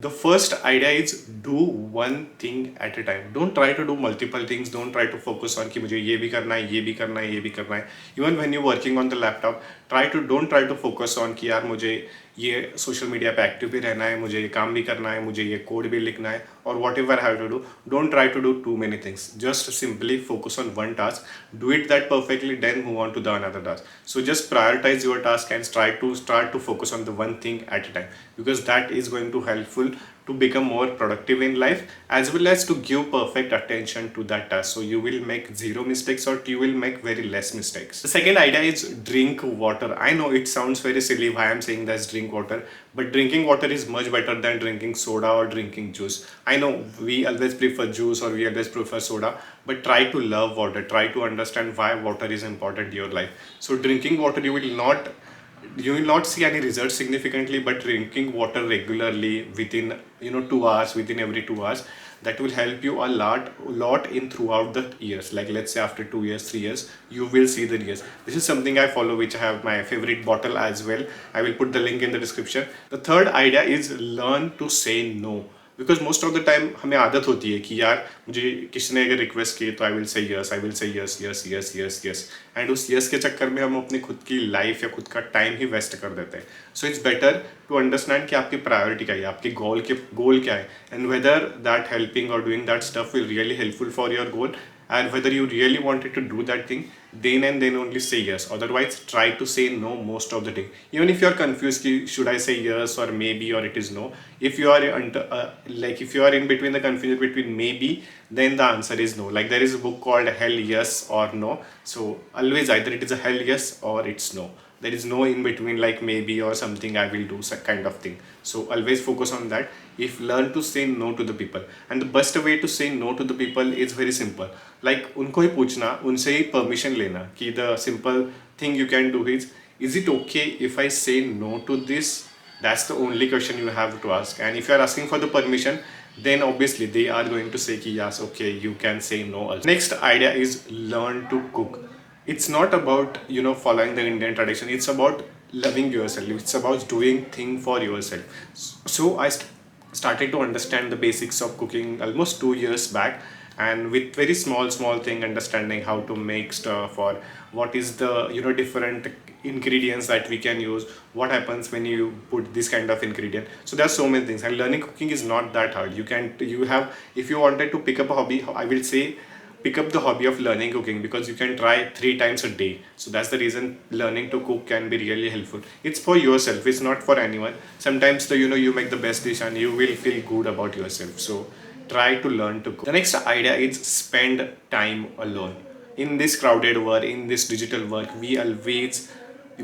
The first idea is do one thing at a time. Don't try to do multiple things. Don't try to focus on कि मुझे ये भी करना है, ये भी करना है, ये भी करना है. Even when you're working on the laptop, don't try to focus on कि यार मुझे ये सोशल मीडिया पे एक्टिव भी रहना है, मुझे ये काम भी करना है, मुझे ये कोड भी लिखना है, or whatever I have to do. Don't try to do too many things. Just simply focus on one task. Do it that perfectly, then move on to the another task. So just prioritize your task and try to start to focus on the one thing at a time, because that is going to helpful to become more productive in life, as well as to give perfect attention to that task, so you will make zero mistakes or you will make very less mistakes. The second idea is drink water. I know it sounds very silly why I'm saying that's drink water, but drinking water is much better than drinking soda or drinking juice. I know we always prefer juice or we always prefer soda, but try to love water. Try to understand why water is important in your life. So drinking water, you will not see any results significantly, but drinking water regularly within 2 hours, within every 2 hours, that will help you a lot in throughout the years. Like let's say after 2 years, 3 years, you will see the years. This is something I follow, which I have my favorite bottle as well. I will put the link in the description. The third idea is learn to say no. Because most of the time हमें आदत होती है कि यार मुझे किसी ने अगर रिक्वेस्ट की तो I will say yes, I will say yes yes yes yes yes, and उस यस के चक्कर में हम अपनी खुद की लाइफ या खुद का टाइम ही वेस्ट कर देते हैं. So it's better to understand कि आपकी प्रायोरिटी क्या है, आपकी गोल क्या है, एंड वेदर दैट हेल्पिंग और doing that stuff will really helpful for your goal, and whether you really wanted to do that thing, then and then only say yes. Otherwise try to say no most of the day. Even if you are confused ki, should I say yes or maybe, or it is no, if you are if you are in between the confusion between maybe, then the answer is no. Like there is a book called Hell Yes or No. So always either it is a hell yes or it's no. There is no in between, like maybe or something I will do kind of thing. So always focus on that. If learn to say no to the people, and the best way to say no to the people is very simple. Like उनको ही पूछना, उनसे ही permission लेना कि the simple thing you can do is it okay if I say no to this? That's the only question you have to ask. And if you are asking for the permission, then obviously they are going to say ki yes, okay, you can say no also. Next idea is learn to cook. It's not about following the Indian tradition. It's about loving yourself. It's about doing thing for yourself. So I started to understand the basics of cooking almost 2 years back, and with very small thing, understanding how to make stuff, or what is the different ingredients that we can use, what happens when you put this kind of ingredient. So there are so many things, and learning cooking is not that hard. You have, if you wanted to pick up a hobby, I will say pick up the hobby of learning cooking, because you can try 3 times a day. So that's the reason learning to cook can be really helpful. It's for yourself, it's not for anyone. Sometimes you make the best dish and you will feel good about yourself. So try to learn to cook. The next idea is spend time alone. In this crowded world, in this digital world,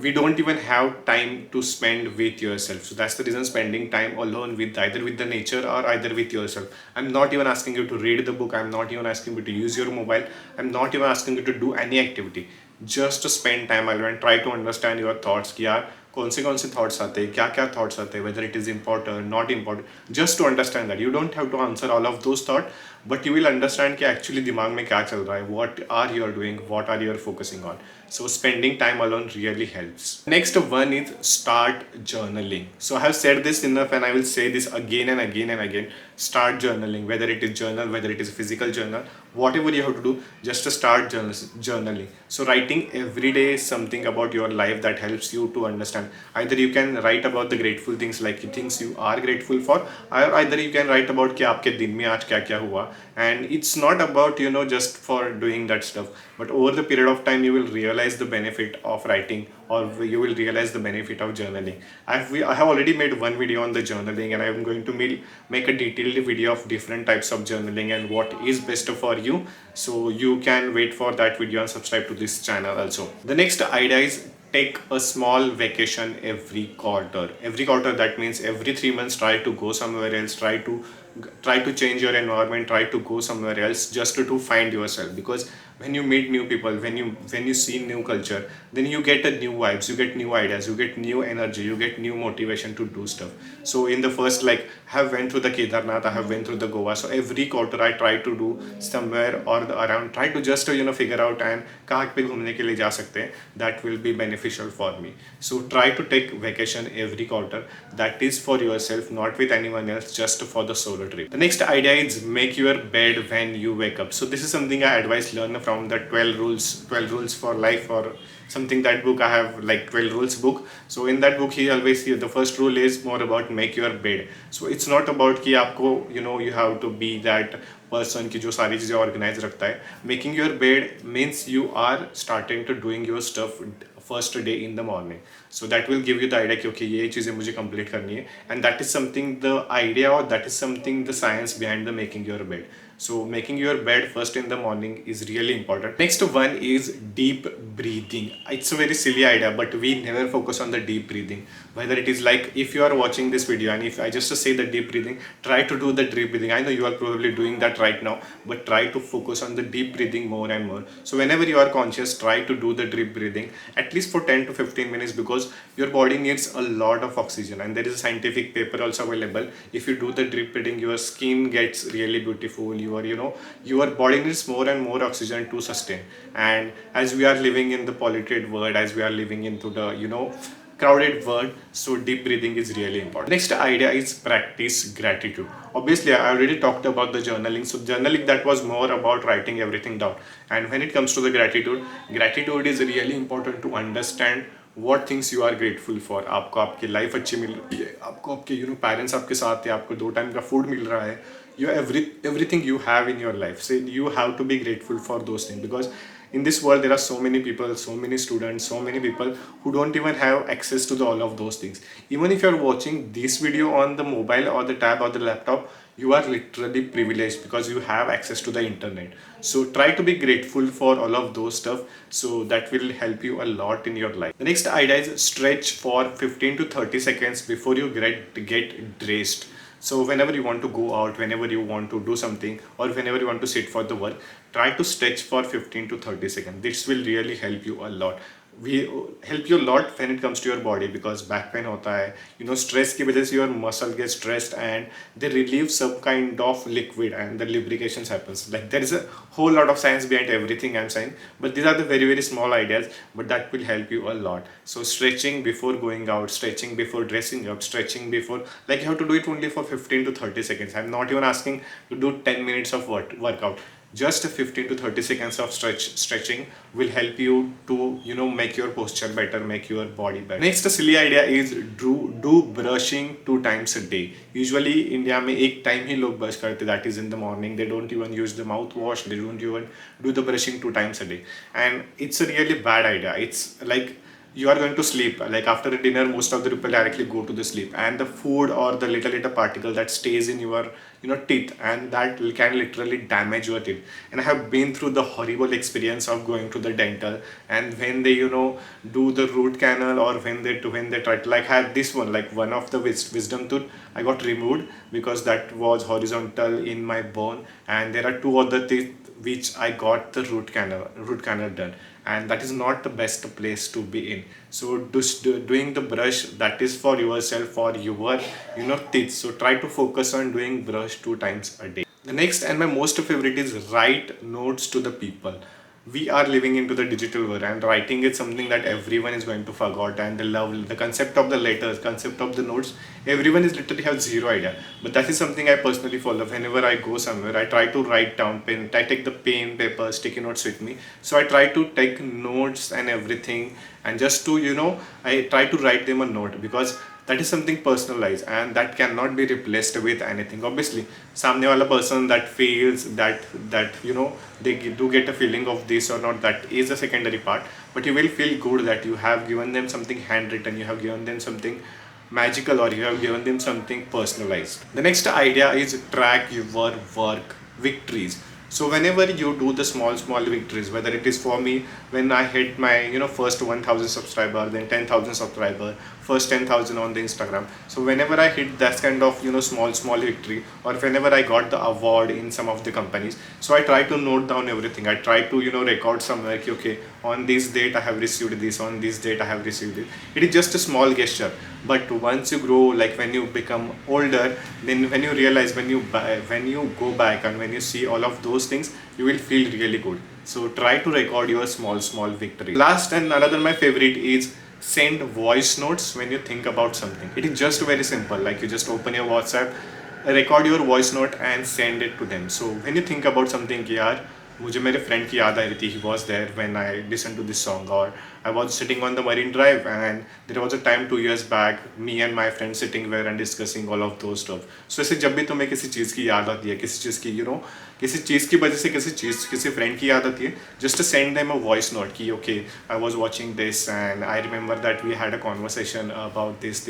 we don't even have time to spend with yourself. So that's the reason spending time alone, with either with the nature or either with yourself. I'm not even asking you to read the book. I'm not even asking you to use your mobile. I'm not even asking you to do any activity. Just to spend time alone and try to understand your thoughts. कि यार कौन से thoughts आते हैं, क्या thoughts आते हैं, whether it is important, not important. Just to understand that. You don't have to answer all of those thoughts, but you will understand कि actually दिमाग में क्या चल रहा है, what are you doing, what are you focusing on. So spending time alone really helps. Next one is start journaling. So I have said this enough, and I will say this again and again and again. Start journaling, whether it is journal, whether it is physical journal, whatever you have to do, just to start journaling. So writing every day something about your life that helps you to understand. Either you can write about the grateful things, like things you are grateful for, or either you can write about कि आपके दिन में आज क्या हुआ. And it's not about just for doing that stuff, but over the period of time you will realize the benefit of writing, or you will realize the benefit of journaling. I have already made one video on the journaling, and I am going to make a detailed video of different types of journaling and what is best for you. So you can wait for that video and subscribe to this channel also. The next idea is take a small vacation every quarter. That means every 3 months try to go somewhere else, try to try to change your environment, try to go somewhere else just to find yourself. Because when you meet new people, when you see new culture, then you get a new vibes, you get new ideas, you get new energy, you get new motivation to do stuff. So in the first, like, I have went through the Kedarnath, I have went through the Goa, so every quarter I try to do somewhere or around, try to just figure out and कहाँ पे घूमने के लिए जा सकते हैं, that will be beneficial for me. So try to take vacation every quarter, that is for yourself, not with anyone else, just for the solo trip. The next idea is make your bed when you wake up. So this is something I advise learn from the 12 rules for life, or something, that book I have, like 12 rules book. So in that book he always, the first rule is more about make your bed. So it's not about कि आपको you have to be that person की जो सारी चीज़ें organize रखता है. Making your bed means you are starting to doing your stuff first day in the morning. So that will give you the idea कि okay ये चीज़ें मुझे complete करनी है, and that is something the idea, or that is something the science behind the making your bed. So making your bed first in the morning is really important. Next one is deep breathing. It's a very silly idea, but we never focus on the deep breathing. Whether it is like, if you are watching this video and if I just say the deep breathing, try to do the deep breathing. I know you are probably doing that right now, but try to focus on the deep breathing more and more. So whenever you are conscious, try to do the deep breathing at least for 10 to 15 minutes, because your body needs a lot of oxygen, and there is a scientific paper also available. If you do the deep breathing, your skin gets really beautiful, your body needs more and more oxygen to sustain. And as we are living in the polluted world, as we are living into the crowded world, so deep breathing is really important. Next idea is practice gratitude. Obviously I already talked about the journaling. So journaling, that was more about writing everything down. And when it comes to the gratitude is really important to understand what things you are grateful for. आपको आपकी life अच्छी मिल रही है, आपको आपके parents आपके साथ है, आपको 2 टाइम का फूड मिल रहा है, everything you have in your life. So you have to be grateful for those things, because in this world there are so many people, so many students, so many people who don't even have access to all of those things. Even if you're watching this video on the mobile or the tab or the laptop, you are literally privileged because you have access to the internet. So try to be grateful for all of those stuff, so that will help you a lot in your life. The next idea is stretch for 15 to 30 seconds before you get dressed. So whenever you want to go out, whenever you want to do something, or whenever you want to sit for the work, try to stretch for 15 to 30 seconds. This will really help you a lot. We help you a lot when it comes to your body, because back pain होता है, stress की वजह से your muscle gets stressed and they relieve some kind of liquid and the lubrications happens. Like, there is a whole lot of science behind everything I'm saying, but these are the very, very small ideas, but that will help you a lot. So stretching before going out, stretching before dressing up, stretching before, like, you have to do it only for 15 to 30 seconds. I'm not even asking to do 10 minutes of workout. Just 15 to 30 seconds of stretching will help you to make your posture better, make your body better. Next silly idea is do brushing 2 times a day. Usually India में एक time ही लोग brush करते, that is in the morning. They don't even use the mouthwash, they don't even do the brushing 2 times a day, and it's a really bad idea. It's like, you are going to sleep, like after a dinner most of the people directly go to the sleep, and the food or the little particle that stays in your teeth, and that can literally damage your teeth. And I have been through the horrible experience of going to the dental, and when they do the root canal, or when they try to, like, have this one, like one of the wisdom tooth I got removed because that was horizontal in my bone, and there are 2 other teeth which I got the root canal done, and that is not the best place to be in. So doing the brush, that is for yourself, for your teeth. So try to focus on doing brush 2 times a day. The next and my most favorite is write notes to the people. We are living into the digital world, and writing is something that everyone is going to forget, and the concept of the letters, concept of the notes, everyone is literally have zero idea. But that is something I personally follow. Whenever I go somewhere, I try to write down I take the pen, paper, sticky notes with me. So I try to take notes and everything, and just to I try to write them a note, because that is something personalized and that cannot be replaced with anything. Obviously सामने वाला person that feels that they do get a feeling of this or not, that is a secondary part, but you will feel good that you have given them something handwritten, you have given them something magical, or you have given them something personalized. The next idea is track your work victories. So whenever you do the small victories, whether it is for me when I hit my first 1000 subscriber, then 10,000 subscriber, first 10,000 on the Instagram. So whenever I hit that kind of small victory, or whenever I got the award in some of the companies, so I try to note down everything. I try to record somewhere, okay, on this date I have received this, on this date I have received it. It is just a small gesture, but once you grow, like when you become older, then when you realize, when you go back and when you see all of those things, you will feel really good. So try to record your small victory. Last and another my favorite is send voice notes when you think about something. It is just very simple, like you just open your WhatsApp, record your voice note and send it to them. So when you think about something कि यार मुझे मेरे friend की याद आ रही थी, he was there when I listened to this song, or I was sitting on the Marine Drive and there was a time 2 years back, me and my friend sitting there and discussing all of those stuff. So ऐसे जब भी तुम्हें किसी चीज़ की याद आती है, किसी चीज़ की किसी चीज़ की वजह से किसी फ्रेंड की याद आती है, just to send them a voice note कि okay, I was watching this and I remember that we had a conversation about this.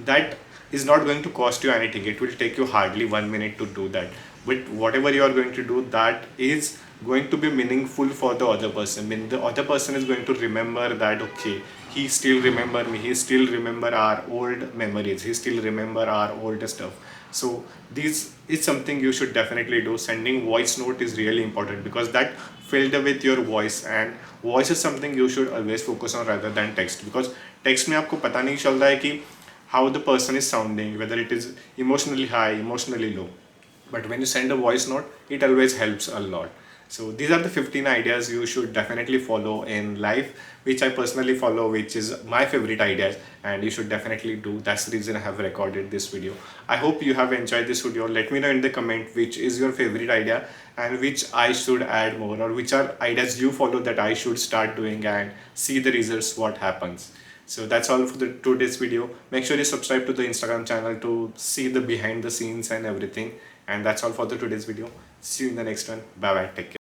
That is not going to cost you anything. It will take you hardly 1 minute to do that. But whatever you are going to do, that is going to be meaningful for the other person. I mean, the other person is going to remember that, okay, he still remember me, he still remember our old memories, he still remember our old stuff. So this is something you should definitely do. Sending voice note is really important because that filled with your voice, and voice is something you should always focus on rather than text, because text में आपको पता नहीं चलता है कि how the person is sounding, whether it is emotionally high, emotionally low. But when you send a voice note, it always helps a lot. So these are the 15 ideas you should definitely follow in life, which I personally follow, which is my favorite ideas, and you should definitely do. That's the reason I have recorded this video. I hope you have enjoyed this video. Let me know in the comment which is your favorite idea and which I should add more, or which are ideas you follow that I should start doing and see the results, what happens. So that's all for the today's video. Make sure you subscribe to the Instagram channel to see the behind the scenes and everything. And that's all for the today's video. See you in the next one. Bye bye. Take care.